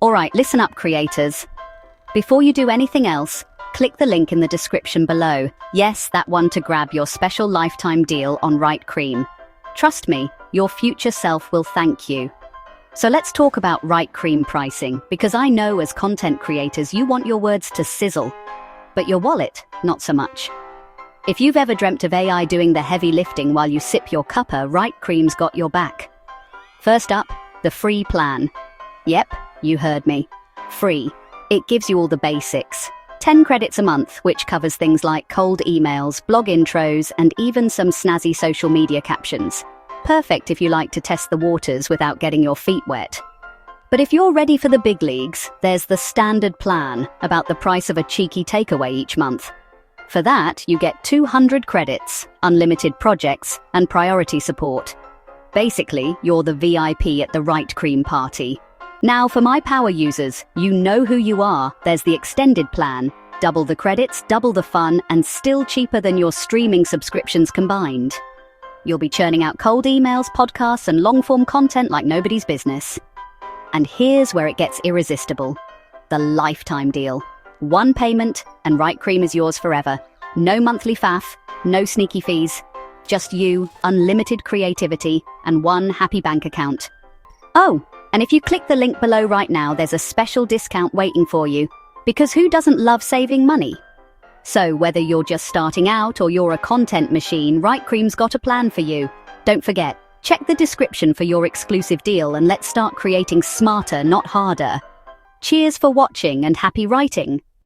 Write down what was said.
Alright, listen up, creators. Before you do anything else, click the link in the description below. Yes, that one to grab your special lifetime deal on Writecream. Trust me, your future self will thank you. So let's talk about Writecream pricing, because I know as content creators you want your words to sizzle, but your wallet, not so much. If you've ever dreamt of AI doing the heavy lifting while you sip your cuppa, Writecream's got your back. First up, the free plan. Yep, you heard me. Free. It gives you all the basics. 10 credits a month, which covers things like cold emails, blog intros, and even some snazzy social media captions. Perfect if you like to test the waters without getting your feet wet. But if you're ready for the big leagues, there's the standard plan, about the price of a cheeky takeaway each month. For that, you get 200 credits, unlimited projects, and priority support. Basically, you're the VIP at the Writecream party. Now, for my power users, you know who you are. There's the extended plan. Double the credits, double the fun, and still cheaper than your streaming subscriptions combined. You'll be churning out cold emails, podcasts, and long-form content like nobody's business. And here's where it gets irresistible. The lifetime deal. One payment, and Writecream is yours forever. No monthly faff, no sneaky fees. Just you, unlimited creativity, and one happy bank account. Oh, and if you click the link below right now, there's a special discount waiting for you. Because who doesn't love saving money? So whether you're just starting out or you're a content machine, Writecream's got a plan for you. Don't forget, check the description for your exclusive deal and let's start creating smarter, not harder. Cheers for watching and happy writing.